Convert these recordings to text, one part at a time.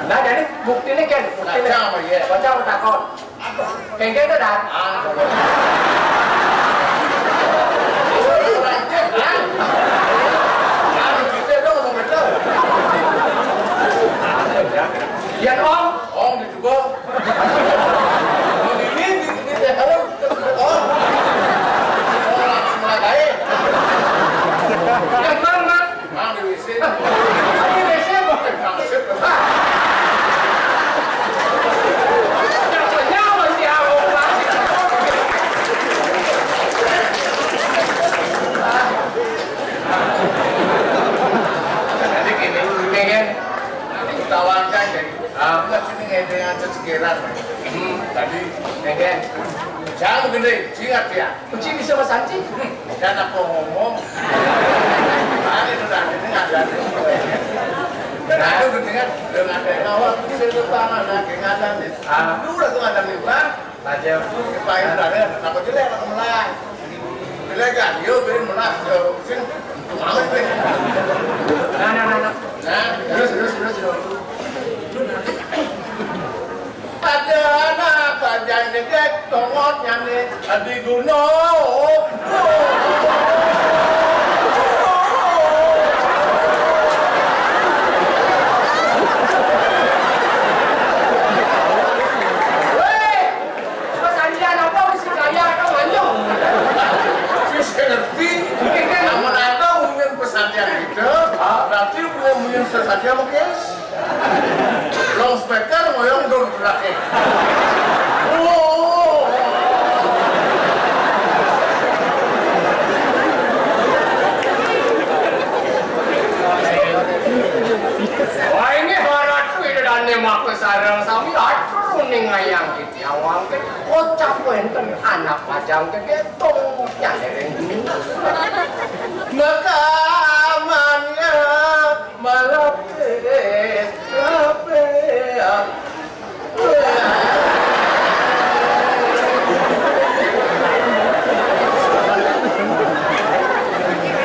Nah jadi buktinya kan, buktinya apa ya? baca takon. Kengke itu dah. Iya om. Om dicoba. Ini harus om. Langsung mulai. Yang mana? Mang di WC. Ini WC kok. Langsung. Jangan masih awal lagi. Jadi gini, Kengke. tawarkan jadi. Enggak sini ngedengan sekiran. Tadi Kengke. jangan gede, ingat ya. Uci bisa mas Anci? Dan aku ngomong. Ini sudah ini ada. Nah itu kedengar dengan ada awal itu tangan lagi ngadan. Itu udah tuh ada mimpi. Aja. Paling ada aku jelek aku menang. Jelek kan? Yo beri menang. Sing mau sih. Nah. Terus. Ada anak kajian gede tongotnya nih di gunung. Weh, mas Anci apa mesti kaya atau manyong? Saya ngerti. Namun ada mungkin pesantren gitu. Berarti mungkin sesaja mungkin. Long speaker ngoyong dong berakhir. Wah ini haratu itu dan nyemak sarang sami atur ning ngayang kiti awang ke kocap wenten anak pajang ke getong nyadering ini. Makamannya malapet kapea.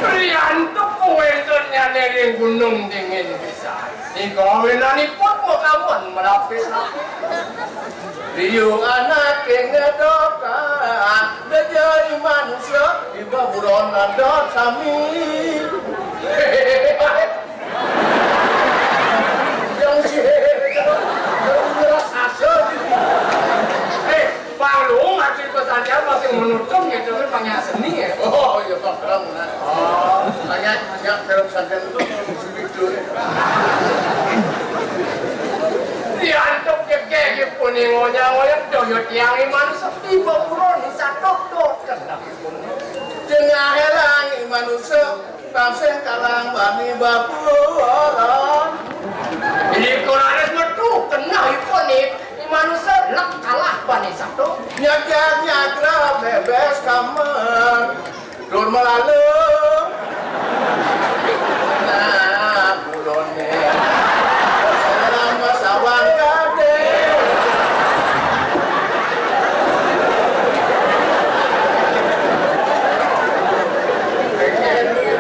Prianto wenten nyadering gunung dingin bisa. Ikawinani pun mau kawan melapis. Riu anak ngedoka dajai manusia iba buron ada sami. Yang sih yang asal. Palung hasil pesantren masih menutup gitu kan banyak seni ya. Oh iya Pak Ram. Oh, banyak film pesantren itu begitu. Diantuk keke puni ngonya-ngonya doyot yang iman sepi bapuro ni satok kena Tengah helang manusia pasien kalang bani bapuran. ini koranes metu kena ikonik manusia lek kalah bani satu Nyagra bebes kamar dur melalu. Nah, bulone. Selama sawan kade.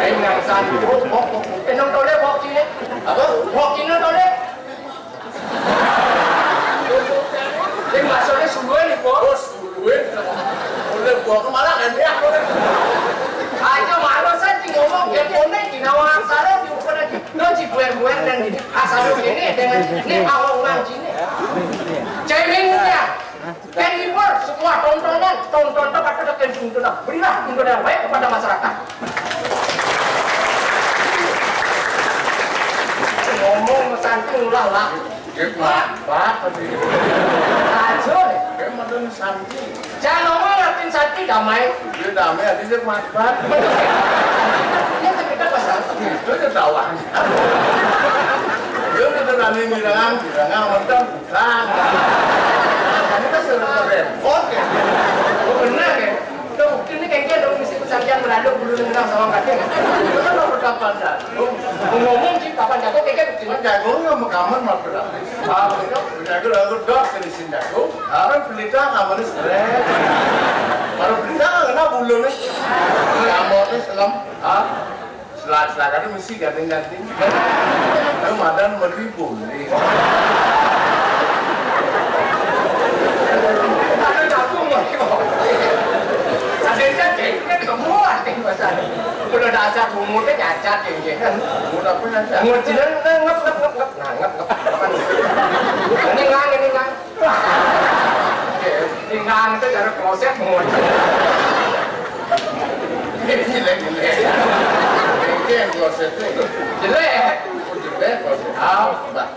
Anh nang san bok enong tole bok cine Apa? bok cine tole ini maksudnya suwe nih bos Bos duit. Boleh gua kemana kan ya? aja malu saya ngomong ya konek di nawang sare di ukur lagi no cibuer-buer dan gini asal begini dengan ini awal ulang cine cemingnya Kenliver semua tonton pada tekan tuntunan berilah tuntunan yang baik kepada masyarakat ngomong santung lah Pak tadi. aja Kayak madan santi. jangan ngomong latin santi damai Dia damai ada dia matbat. ini kita pasal Itu ketawa. Dia kita nani nirangan madan bukan. Ini kan sudah repot ya. oh benar ya itu bukti ini kayaknya dong misi pesantren meladuk bulu nendang sama kakek Itu kan nomor kapan dah. ngomong sih kapan jago kayaknya bukti Cuma jagung nggak mau kamar mah berapa? Jagung aku dok kelisin jagung. Orang pelita kamarnya seret. Kalau pelita nggak kena bulu nih. Kamarnya selam. Selat-selat mesti ganting-ganting. Itu madan 1000 nih. kan kemuat nih pasal. Udah dasar bumutnya cacat ya kan. Udah punya aja. Ngucilan ngep. Ini ngang. Ini ngang itu cara kloset ngut. Jelek. Ini yang kloset itu. Jelek kloset. Mbak.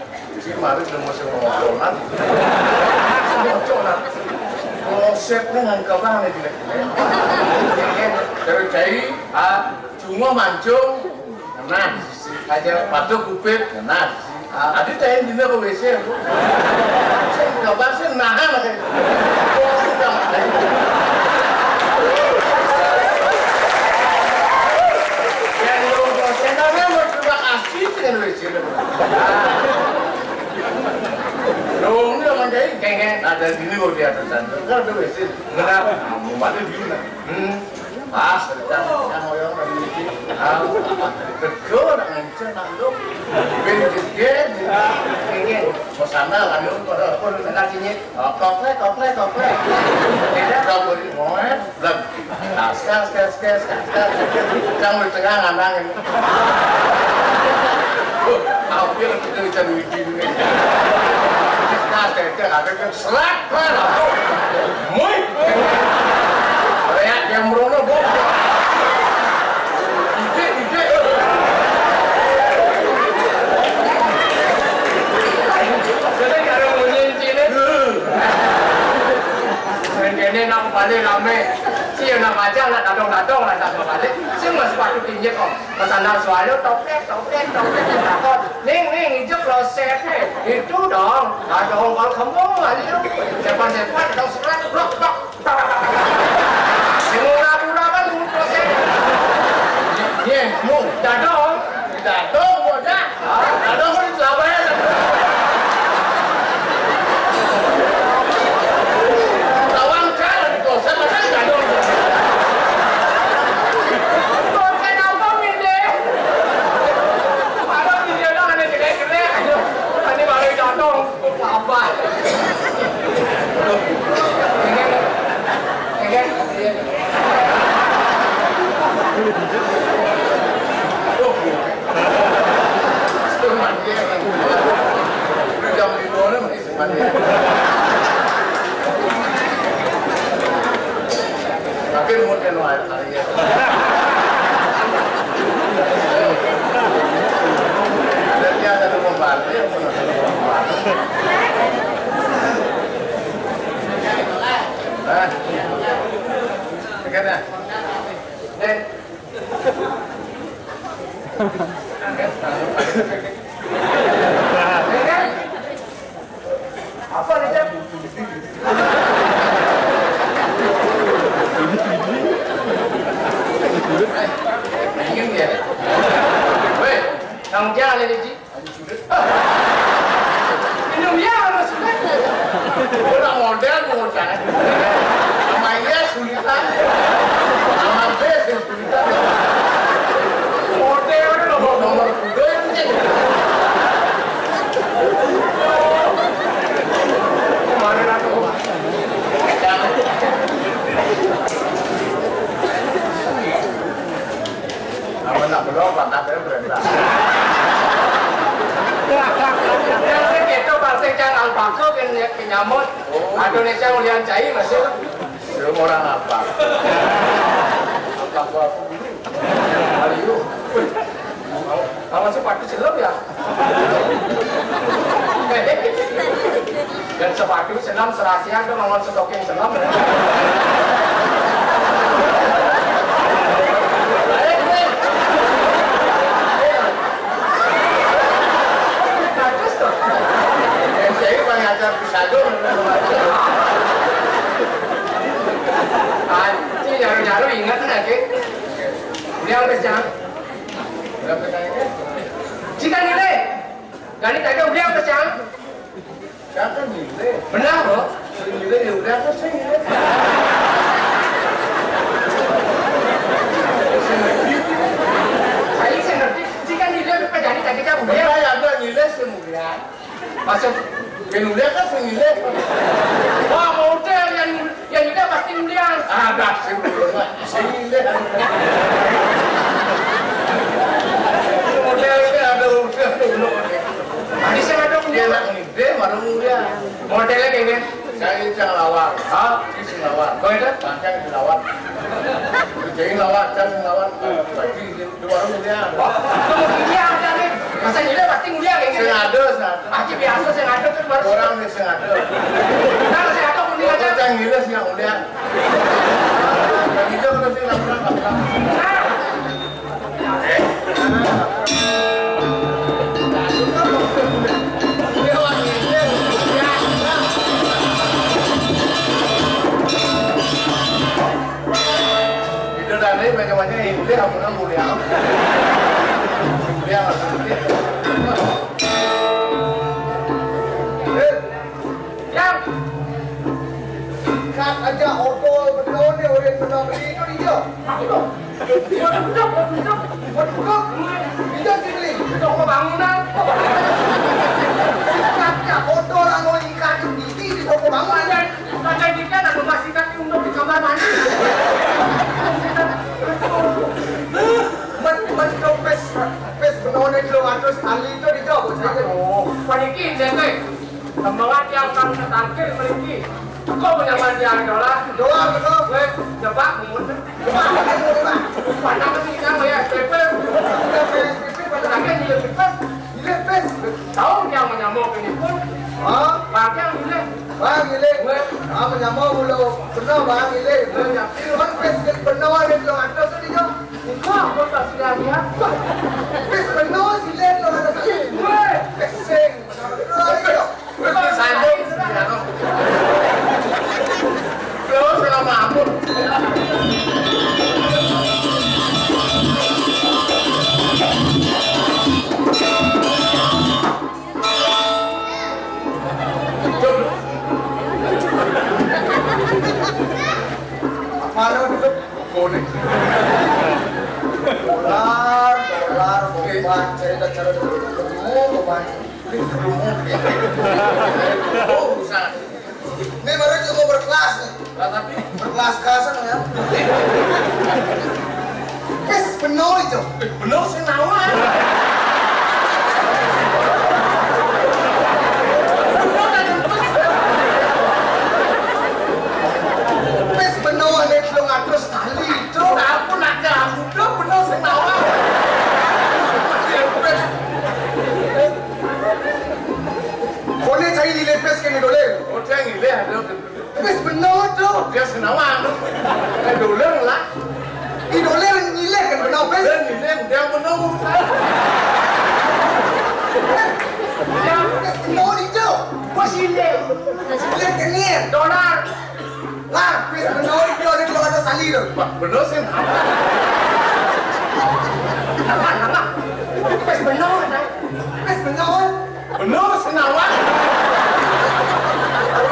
Si mari udah masuk ngomongan. Klosetnya ngangkap banget jelek-jelek. Dari cai, cuma mancung, nah, aja patuh kupit, nah, adi cai dina ke WC, saya nggak bahasa nahan lagi, yang lu klosetnya mau coba asli dengan WC, dong dia manjai, kayak ada gini kok di atas sana, kan ada WC, kenapa? Mau balik dulu lah. Pas, yang orang memiliki betul nak ngancam nak dong, benjit, suasana kan dong, kalau lakinya, komplek, tidak kau beri moed, lag, kas, jangan bertengah ngandang ini, kau biar kita cari wiki ini, kita ada selat, muy. Yang merono bos. Ide. Jadi kalau menyincin itu, ini nak balik rame, sih nak baca nak datang lah tak balik. Semua sepatu tinggi kok. Pesanan soalnya topek. Ning hijau kloset itu dong. Ada orang kampung aja. Depan dong serat blok. Murah-murah kan proses. Iya, mau dadong aja. Dadong kan selabanya. Lawan cara di proses masa dadong. Proses apa ini? Ada video dah ada gede. Ini baru dadong. Apa? Tapi mungkin luar hari ini. Dan dia ada pembantu yang Bagaimana? Apa nih, Cak? Ingin dia? Weh, tanggung jawab ini, Ci. Minum ya, maksudnya. Orang model mengucapkan. Namanya sulitan. Nama B sulitan. Model nomor 2 ini. Kemarin aku. Nama nak belum, tak ada berita. Yang itu bahasa yang alpako kenyamut. Indonesia ulian cai masih. Semua orang apa? Alpako aku dulu. Aliu. Kamu sepatu selam ya? Dan sepatu selam serasian tuh ngomong stocking selam. Jadi pengajar pisado. Ini nyaru ingat lagi. Dia kecang. Jika nilai, gani tadi udah kecang. Siapa nilai? Benar loh. Nilai ya udah kan saya nilai. Saya ngerti. Jika nilai itu jadi tadi kan udah. Benar ada nilai semua. Masuk penulia kan senilai. Wah model yang kita pasti nilai. Ada sih. Sini modelnya ada udah dulu. Tadi saya ada Dia nak ngide baru mulia. modelnya kayak gini. Saya cang lawar, sing lawar. Kau itu? Pancang sing lawar. Jadi lawar, cang lawar. Lagi di baru mulia. Kamu mulia ada nih. Masa ini pasti mulia kayak gini. Sing ada. Aji biasa sing ada tuh baru. Orang nih sing ada. Kalau saya ada kuning aja. Cang gila sing mulia. Kita udah sing lawar. Ini macam-macam ini mulia, apa mulia? Mulia maksudnya. Yang Kat aja otol betul ni orang benar beli itu dia. Betul. Dia sini. itu bangunan. Katnya otol anu ikan ini di toko bangunan. Ada di kan ada memastikan untuk di kamar mandi. Betul pes benar ni lo atas tali itu dia bos. Paniki deh. Semangat yang kang setangkir memiliki. Kau punya mandian dolar. Doa betul. Gue jebak mut. Pandang ke sini kan ya, triple. Lagi nilai triple. Nilai pes. Tahu yang menyamuk ini pun. Ah, Pakai yang nilai. bang nilai. Ah, menyamuk mulu. Benar bang nilai. Kan pes benar ni lo atas tu dia. Kau pun tak sudah dia. Pes benar nilai lo atas. Gue. Pesing. Benar. Berarti sambung. Terus selama apa? Mana itu? Boleh. Dolar, beban, cara ketemu, beban. Oh, bisa. Ini baru kita mau berkelas nih. Tapi Berkelas-kelasan ya. Kes penuh itu. benar sih nawan. Kes penuh ada yang ngatur tali itu. Aku nak kamu dah benar sih nawan. Boleh cari nilai pes ke ni dollar. Oh, jangan gila ada. Pes penuh itu. Dia senawan. Dolar lah. Di dollar nilai kan penuh pes. Dan ini dia menunggu. Kes penuh itu. Posile. Nilai kenir. Dolar. Lah, pes penuh itu ada yang ngatur tali itu. Benar sih nawan. Apa? Pes benar. Pes penuh. Benar sih nawan.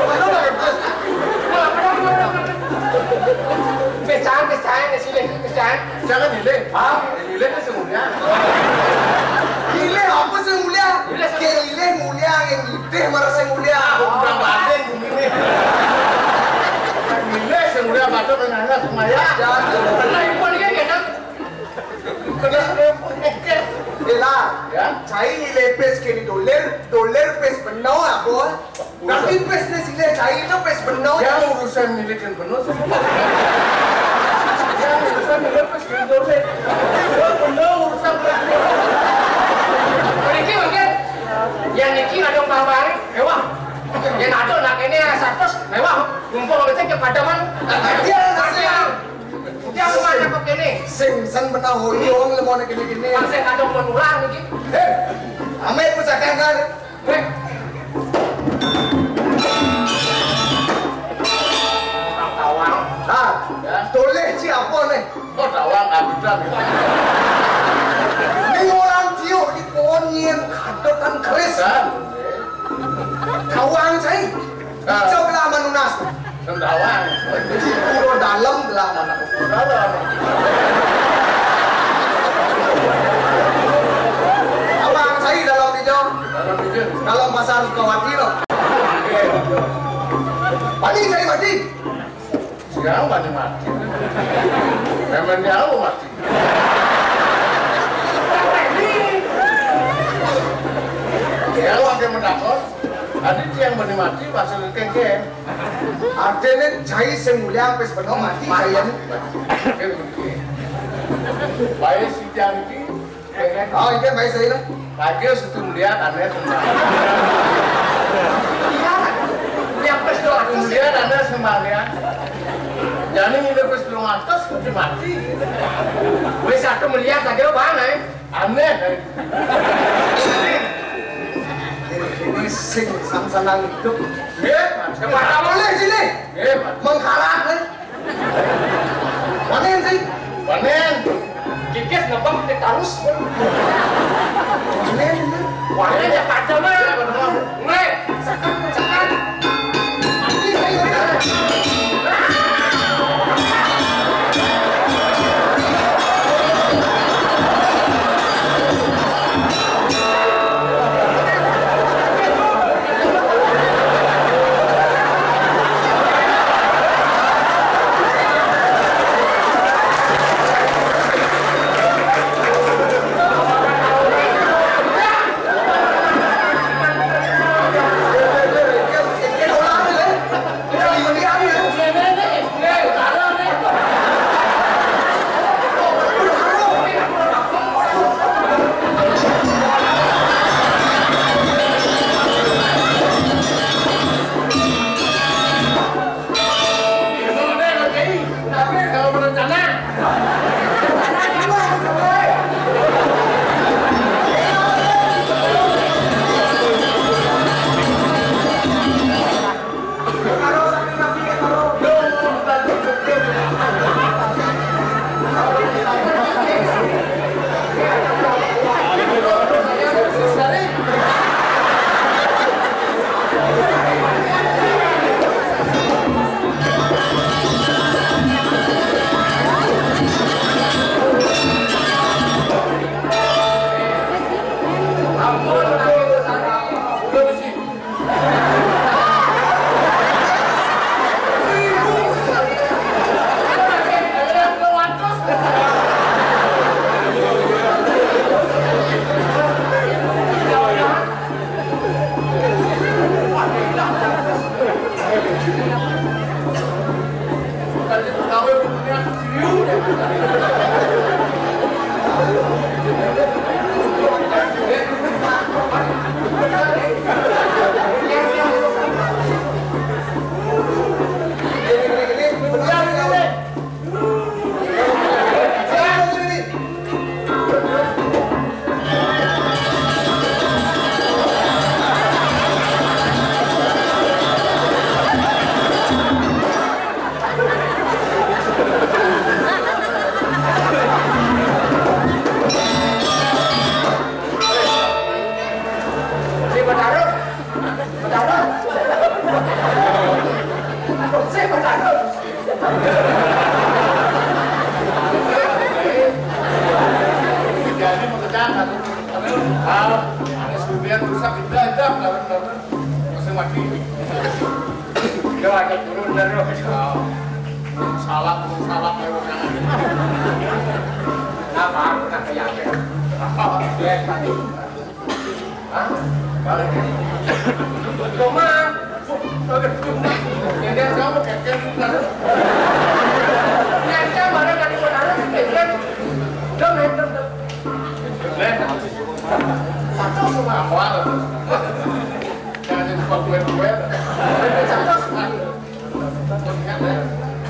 Penuh lah pes. Pecahan di sini. Pecahan. Jangan nilai. Nilai itu semuanya. Nilai apa sih mulia? Ke nilai mulia yang nilai merasa mulia. Bukan batin begini. Nilai semuanya batuk dengan semaya. Pernah impor dia kan? Kena Ela, ya. cai nilai pes ke ni dollar pes penuh apa? Tapi pes ni sila cai itu pes penuh. Yang urusan milik yang penuh semua. Yang urusan milik pas gitu deh. Penuh urusan Mereka mungkin yang niki ada kabar mewah. Yang ada nak ini 100 mewah. Kumpul macam ke padaman. Dia nasi. Dia mana kok ini? Sing-san benar hoi orang lemon gini-gini. Masih ada menular niki. Amai pusakan kan? Tawang. Ah, dollar siapa ni? kok tawang abidan. Ni orang tiup di pohon yang kadotan keris. Kawang cai. Hijau belah manunas. Tawang. Puro dalam belah mana? Tawang. Kawang cai dalam hijau. Dalam bikin. Dalam pasar Sukawati loh. Pani cai mati. Sekarang banyak mati. Memang dia apa mati? Ya, wakil mendakor. Adi yang banyak mati pasal kengke. Artinya jahit semulia sampai sepenuh mati saya ni. Baik si tiang ini. Oh, ini baik saya lah. Lagi situ melihat aneh tentang. Yang pes doang. Kemudian anda semuanya. Jadi ini pas belum atas sudah mati. Wes satu melihat lagi mana? Aneh. Ini sing sang-sanang hidup. Kemana Boleh sini. Mengkalah kan? Panen sih. Panen. Kikis ngebang terus. Panen. Panen ya pada mah. Nge, sekan. Mati saya.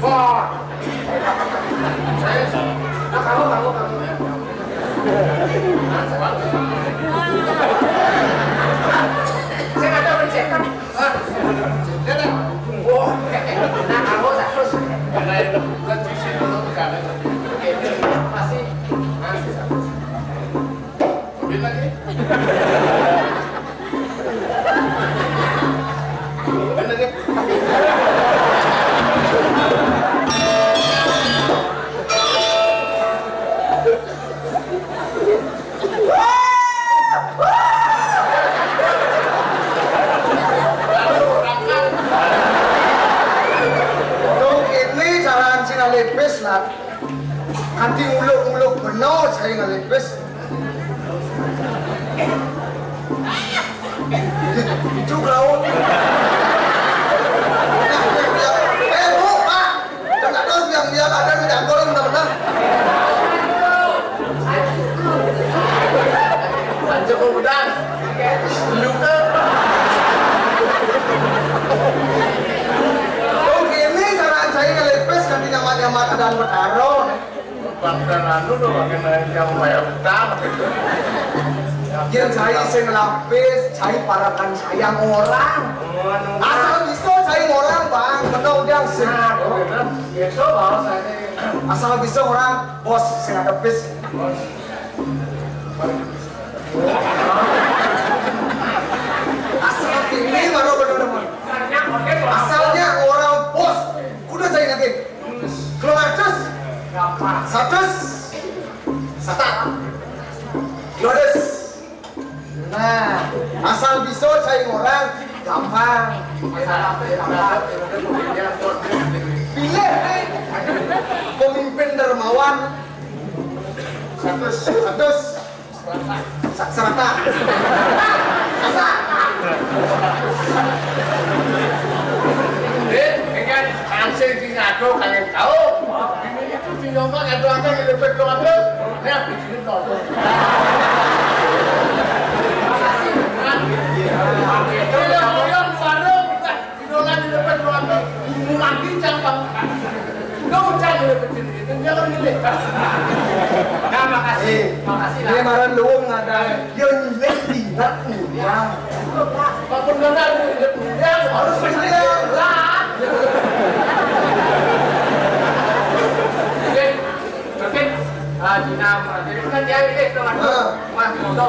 Wah! lepes lah. Kanti uluk benar saya nggak lepes. Itu kau. Bu, Pak. Jangan terus yang dia ada di dapur benar-benar. Lanjut kemudian. Luka. Oh gini cara saya nggak lepes kanti nyamat dan bertaruh. Bangsa anu tuh pakai yang bayar utang. Yang saya ngelapis, saya parakan sayang orang. Asal bisa sayang orang bang, benar udah sih. Itu bahasa ini. Asal bisa orang bos saya lepis. Asal ini baru benar-benar. Asalnya orang bos, udah saya lagi. Keluar terus. Satu. Lodes. Nah, asal bisa cari orang gampang. Pilih pemimpin dermawan. Satu. Serata. Dengan ansih di ngado kalian tahu. Itu di nyongkak ngado aja ngelepet lo ngado. Nah, begini tahu. Nah, makasih lah. Ini marah luang ada. Dia nilai tingkat uang. Walaupun benar Harus bilang lah. Mungkin Dina jadi kan dia ini teman Mas Modo.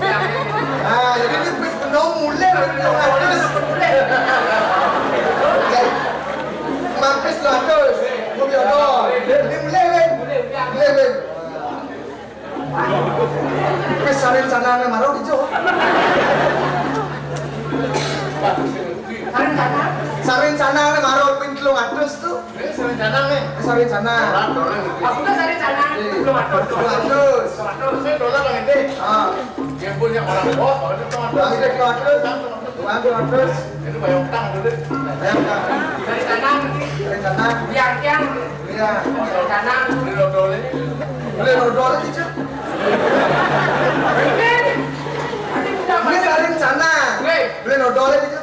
Nah, jadi ini bis penuh mulai. Mampis lah terus. Ini mulai. Bis sarin sana marah hijau. Sarin sana marah pintu atus tuh. Sarin sana. Aku kan dari sana belum ada. Atus. Saya dolar yang ini. Yang punya orang bos, kalau itu Bang itu atus. itu bayar utang dulu. Dari sana tiang Iya. dari sana Di dodol ini. Boleh nodol aja. Ini sarin sana. Boleh nodol aja.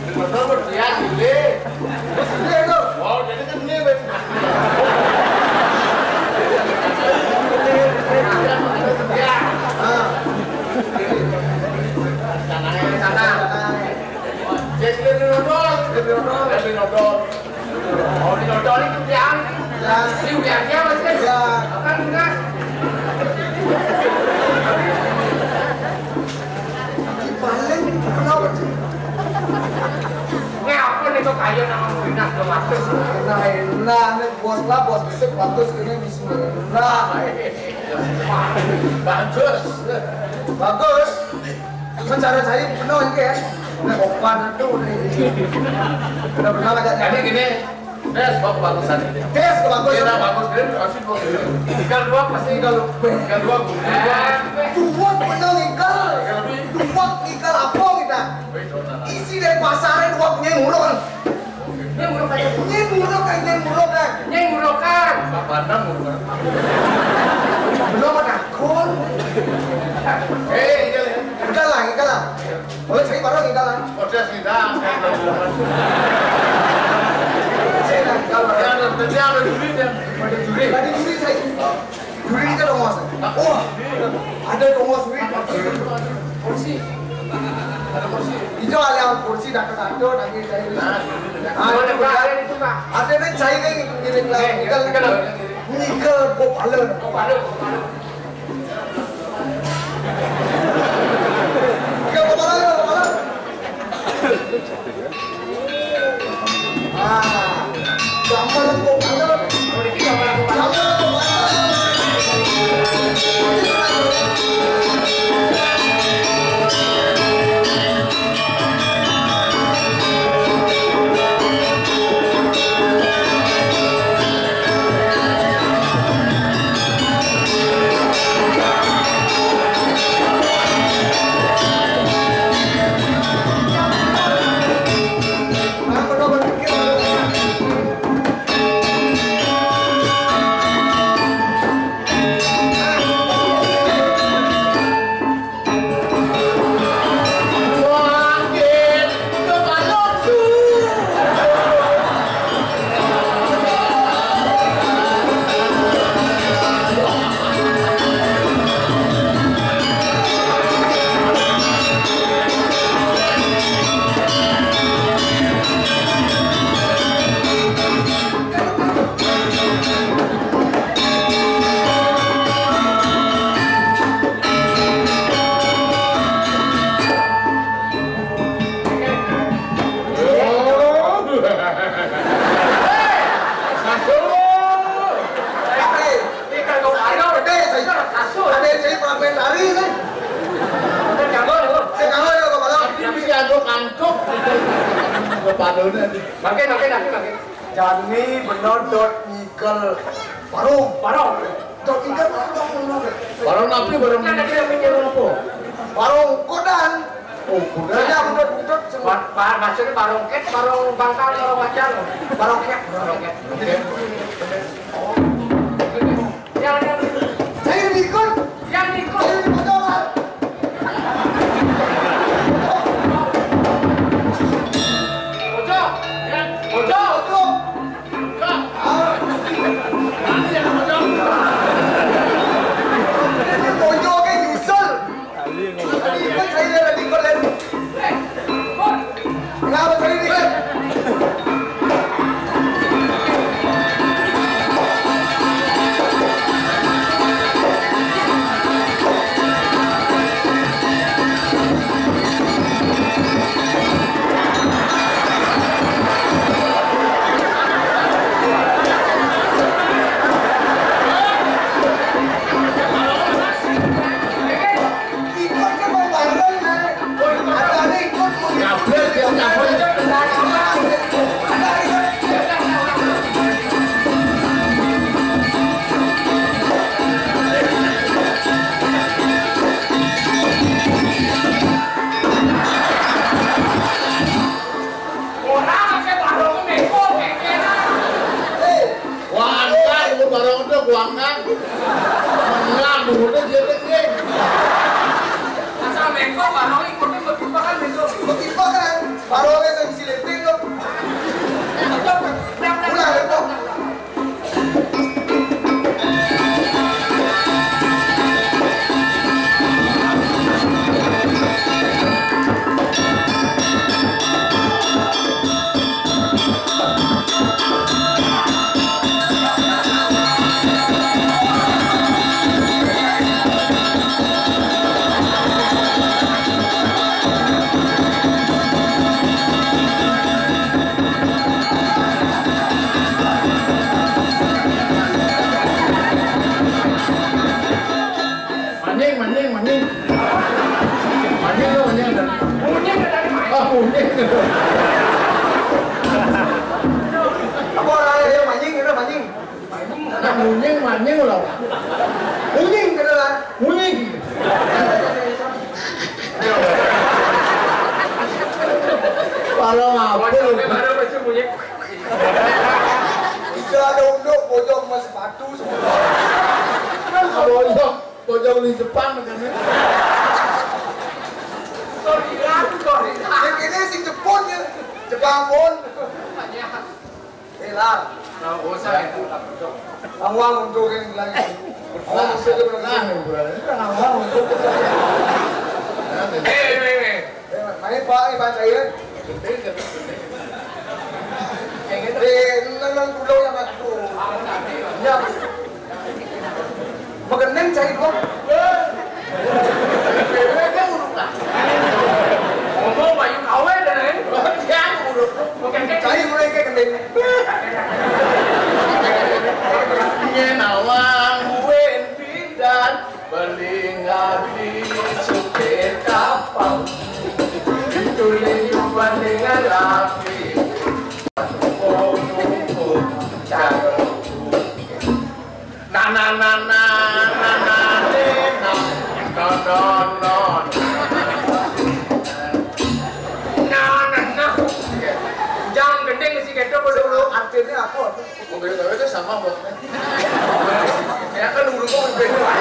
Di dodol berdiam ini. Ini itu. Wow, jadi kan ini wes. Jadi di dodol. oh di dodol itu tiang ini tiangnya masih kan enggak Paling kenapa sih? ini apa nih kok kayu nama Muina Domatus Enak, nih bos lah, bos besok bagus ini bismillah. Bagus. Mencari saya penuh ini ya. Opan itu nih. Udah pernah ngajak Jadi gini, tes bagusan ini. tes kebagus. Kita bagus gini, kasih bagus. tinggal dua pasti Tinggal Kan dua Tuat bener nikal. Tuat nikal apa kita? Isi dari pasaran uang punya murah. ini murah kayu Ini murah kan. Pandang bukan. Belum ada akun. Iya. Ikan lah. Boleh cari barang ikan lah. Proses sidang. Saya nak ikan lah. Dia ada duit ya. Ada duit. Tadi juri saya. Juri kita dong mas. Oh, ada dong mas juri. Kursi. Ada kursi. Hijau alias kursi dah kado lagi saya. ada berapa itu Pak Ada nih saya ni ini lah. Nikal bopalan. baru Nikal bopalan. Gambar bopalan. Gambar bopalan. Aduh nanti. Makin. Jani bener dot nikel parung. Dot nikel parung. Barang napi barang Kan ada mikir apa? Parung kodan. oh kuda. Ada dot Maksudnya barong ket, barong bangkal, barong wajan. parung kek. Yang Saya nikel. yang nikah. Saya nikel. Ojo. Ojo ke nyusul. Nikel saya ada nikel dan kenapa saya nikel? Ikut ke pembayaran nih. Ada ikut Kabel dia kabel. Orang ke barong meko kekena. Kuangkan umur barang itu kuangkan. Menang dulu dia tinggi. Asal meko barong ikutnya bertimpakan meko. Ketipa kan, baru aja saya siletin loh. Ulah itu. Maning. Punya dari mana? Ah, kuning. Apa orang yang mancing itu mancing? Nah, maning loh. Kuning kena lah. Kuning. Kalau apa lu? Baru baca punya. Tidak ada unduk pojok mas sepatu semua. Kalau itu pojok di depan macamnya. Sorry. Yang ini si Jepun ya, Jepang pun. Lah, Nah, usah itu. awang untuk yang lagi. Awang untuk yang lagi. Main pak, ini pak saya. Nang pulau yang aku. Ya. Magening cai kok. Ngomong bayu kawe dan lain. Cai mulai kayak gendeng. Nawang wen bidan belingari supir kapal tuli bandingan rapi Jangan gendeng si kedo bodoh. Artinya aku. mobil gawe itu sama bosnya ya kan urung beda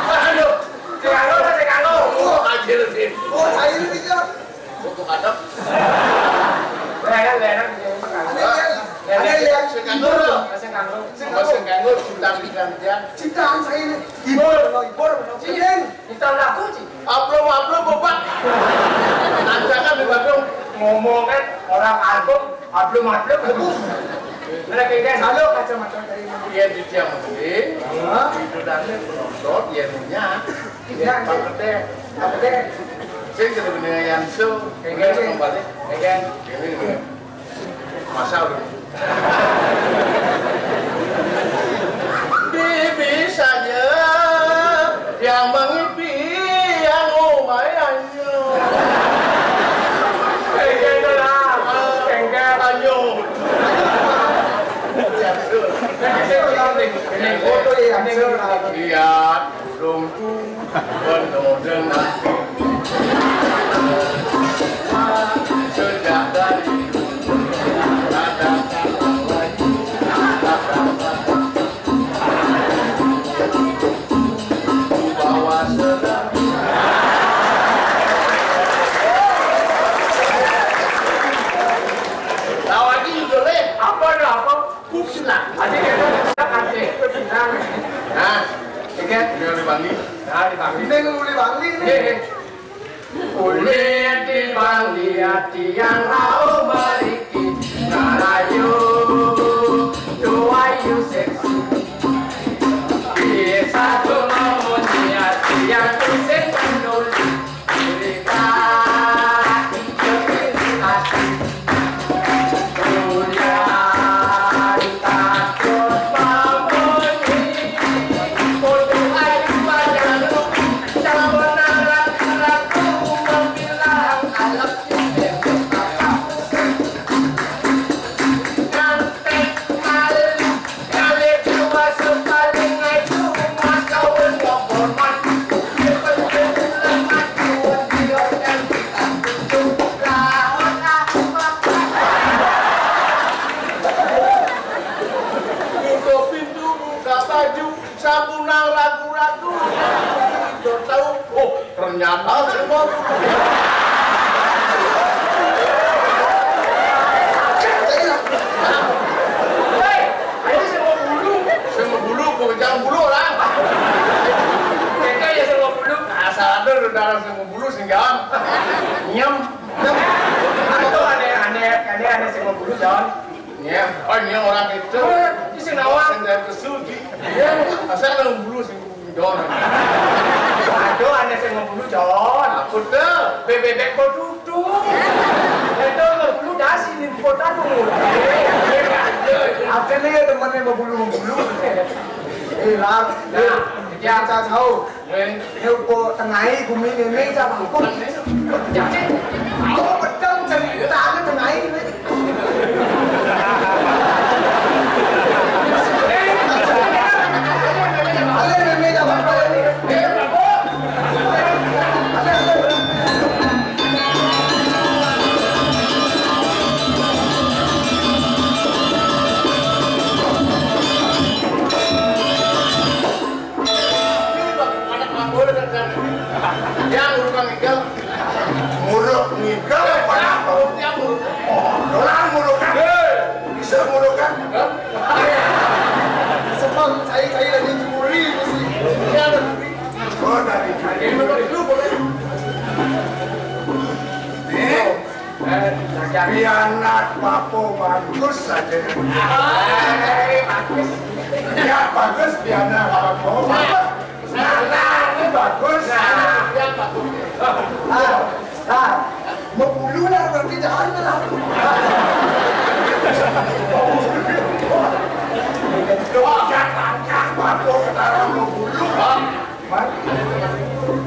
aduh Sekalo. aja sih Oh, saya ini tidak. untuk adab Leran. Ada yang sekanggur cinta gantian ciptaan saya ini. Ibor. Cingen. Kita laku sih. upload bobat nancakan di Bandung Ngomong kan orang album, ablum. Ada kayak halo kacamata dari mana? dia di tiang ini itu nanti penonton dia punya dia paketnya saya jadi dengan yang so kayak kembali ini masa udah bisanya yang mengimpi yang lumayannya ini foto yang lihat lumpuh penuh dengan sejak dari ada bawa sedang lagi boleh apa kusilah ada nah tiket dipanggil Uli dipanggil hati yang mau beriki ngarayu doayu seksi bisa tuh mau hati yang tusing penulis berikan hati ternyata semua semua bulu jangan bulu orang kayaknya ya semua bulu asal ada darah semua bulu sehingga nyem itu aneh semua bulu jangan nyem nyem orang itu di sini awak sendiri kesugi asal ada bulu Don. Aduh, anda saya ngebulu John. Aku tuh bebek kau duduk. Itu ngebulu dasi di kota tuh. Akhirnya ya temannya ngebulu. Hilang. Nah, dia saya tahu. Nếu cô thằng ấy cùng mình nên ra bằng con. Chắc chứ. Có một trăm chân ta cái thằng ấy. Yang urukan ngigel muruk ngigel apa yang muruk orang murukan bisa murukan sebab saya lagi curi mesti ya oh dari ini dulu boleh anak papo bagus saja bagus ya bagus anak papo ini bagus yang bagus mau bulu lah berarti jangan lah angkat papo ke dalam mau bulu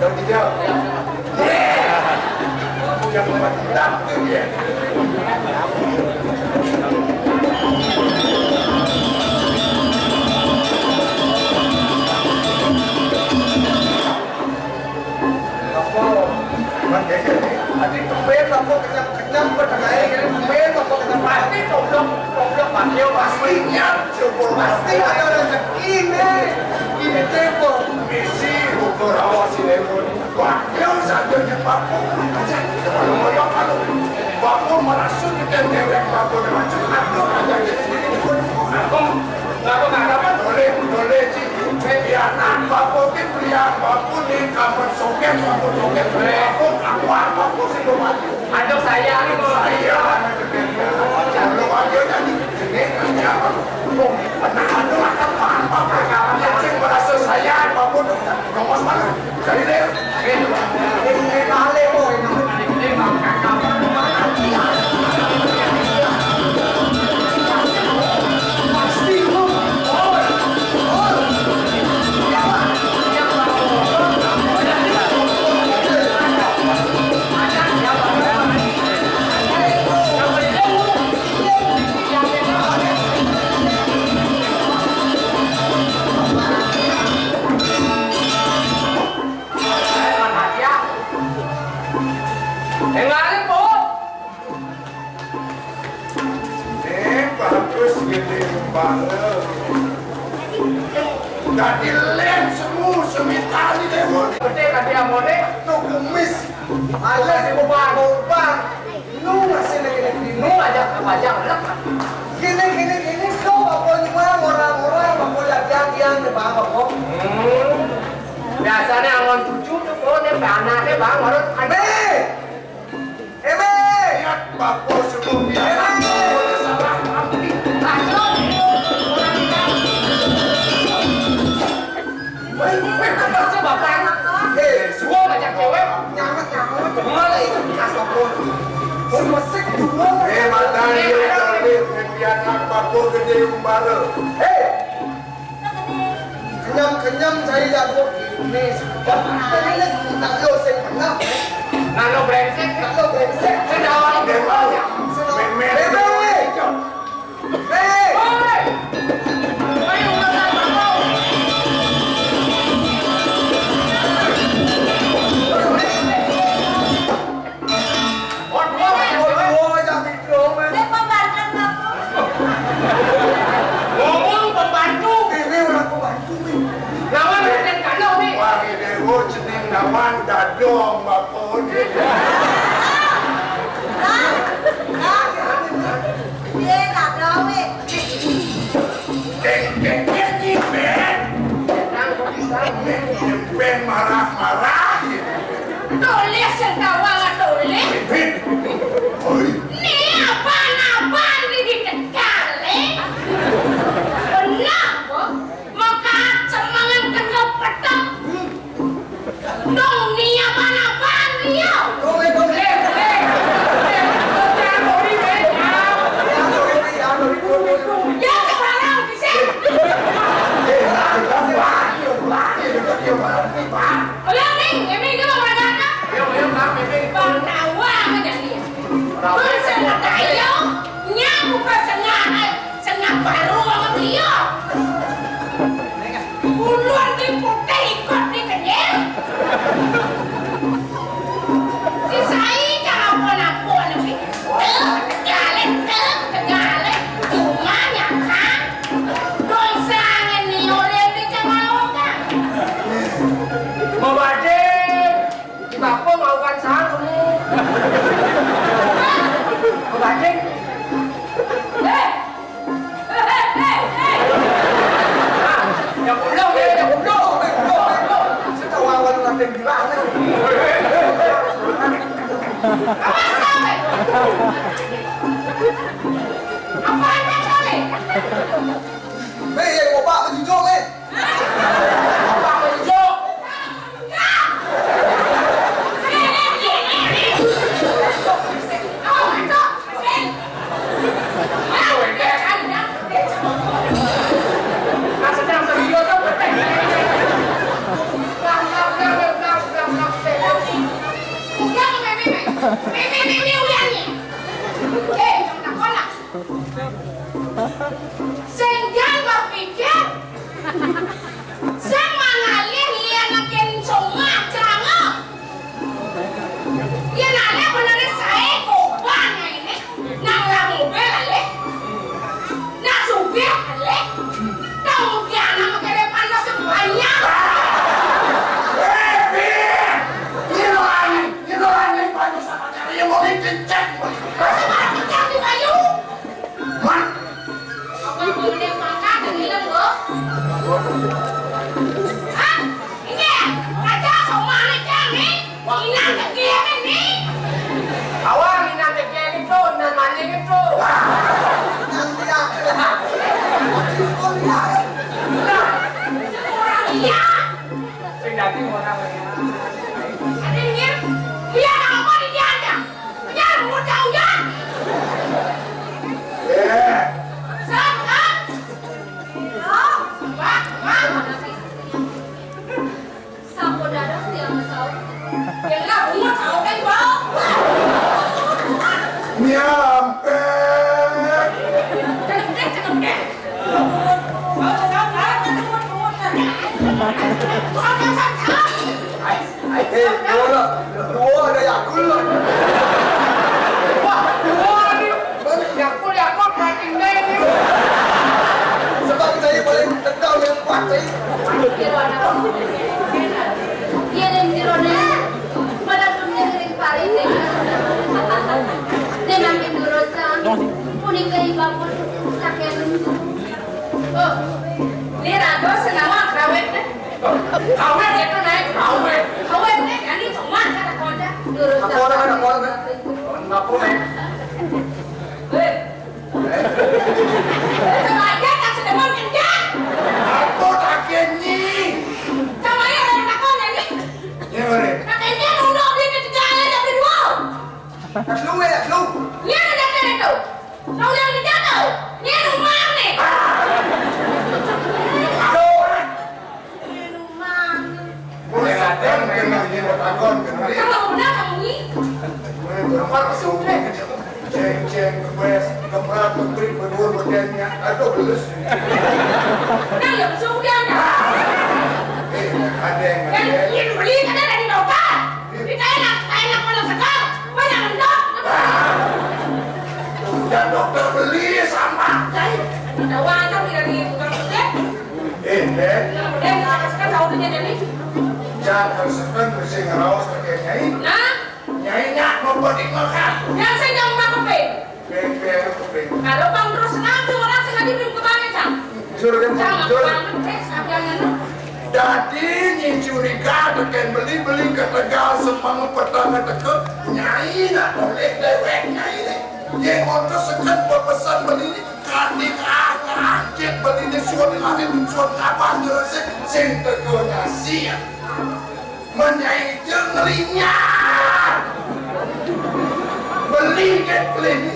yang dijawab yang mematikan itu ya Adi tumben apa kenyang berdengai ini tumben apa kenyang pasti goblok pakio pastinya pasti ada rezeki nih ini tempo misi ukur awas ini pakio saja papo aja kalau papo merasuk kita dewek papo dengan cukup aja Nggak dapat boleh sih biaran papo itu pria papo di kamar soket papo papo sih lo mati aduh saya kalau aja jadi ini apa pernah ada makan papo yang merasa saya papo nomor mana jadi deh ini kali boy ini makan Jadi lem semua semitali demon. Gede kan dia mone. Tuh kumis. Alas kubang. Nu masih lagi Nu aja kepajang lek. Gini. Kau pokoknya orang-orang pokoknya yang di bang pokok. Biasanya angon cucu tuh kok nih anaknya bang harus ada. Eme. Lihat bapak sebelum dia. Salah mati. Semua banyak cewek Nyamet. Malah itu kasih pun. Masih dua. Matanya jadi biar bapak gede umbara. Kenyam saya jago ini. Ini tak lo sing kenal. nano brengsek sedawang Demau. ngomong pembantu nama Raden Kano nih Wangi dewo cening nawan dadong bapak ni. Ben marah-marah. Tulis sedawang tulis. Oi. Ni apaan ni dikekali? Kenapa? Maka semangat kenal petak. Dong ni apaan dia? Ya sekarang di sini. Ulang ni, ini kita berada. Penawang aja ni. Bersama tayo, nyamu setengah baru sama beliau. Puluhan di putih ikut di kenyal. Si saya jangan pun ni. Tegale, cuma nyata. Dosa ni orang di jangan kan. mau badeng di bapo mau kan sahang kamu mau badeng yang pulau Setawawan Raden gimana? Awas sampai. Apa anda boleh? Yang opak menjujur apa menunjuk sedang serius tuh Senjang berpikir sama ngalih lian makin cuma cerama ya nalih bener saya koban ini nang lah mobil alih nak supir alih tahu dia nama kere pandang sebanyak Ini banyak sama cara yang mau dicek. masih malah kecap di kayu Mak. apa boleh makan dari lembut ah ini aja sama aja nih ini dia nih awal ini nanti kayak gitu dan maling itu orang iya sing dadi orang adanya dia apa di dia aja dia mau tahu ya sangat wah sampo dadah dia masau yang lah mau tahu kan bau Nyampe. cakep deh bau sangat Dua ada Yakul loh. wah dua nih yakul makin ini pun kakek. Oh, ini ragu senawa kawet deh. Kawet itu naik kawet. Kawet deh, kan ini cuma kata konda. Aku orang. Aku naik. Sama aja tak sedemon kencang. Aku tak kenyi. Sama aja orang takon ini. Ya boleh. Kakeknya nunduk beli kejalan tapi dua. Lu ya, lu. Dia ada kan itu. Kau yang dijatuh. Dia rumah nih. Dia rumah. Boleh ngadeng dengan dia bertakon kembali. Kalau udah kamu ini. Apa kesukaan? Ceng kebes kemrat memberi berdua badannya. Aduh belus. Nah, ya sudah dah. Ada yang Kan ini beli kan ada di dokter. Kita enak mana sekarang. Banyak mendok. dan dokter beli sama. Kita wajar tidak di tukang putih. Ini Kemudian kita tahu punya jadi. jangan sesuatu bersih ngerawas pakai nyai. Nah, Nyainya membuat makan. yang saya jangan makan pe. Kuping. Kalau bang terus nanti orang sengaja belum kebalik cang. Jur kan, Jangan jur. banget pres, jangan. Jadi nyi curiga tekan beli ke Tegal semang petang teke nyai nak boleh dewek nyai ni. Yang untuk sekat berpesan beli ni kating ngajek beli ni suat apa terus sing teke nasi. Menyai jeng rinya. Beli ke klinik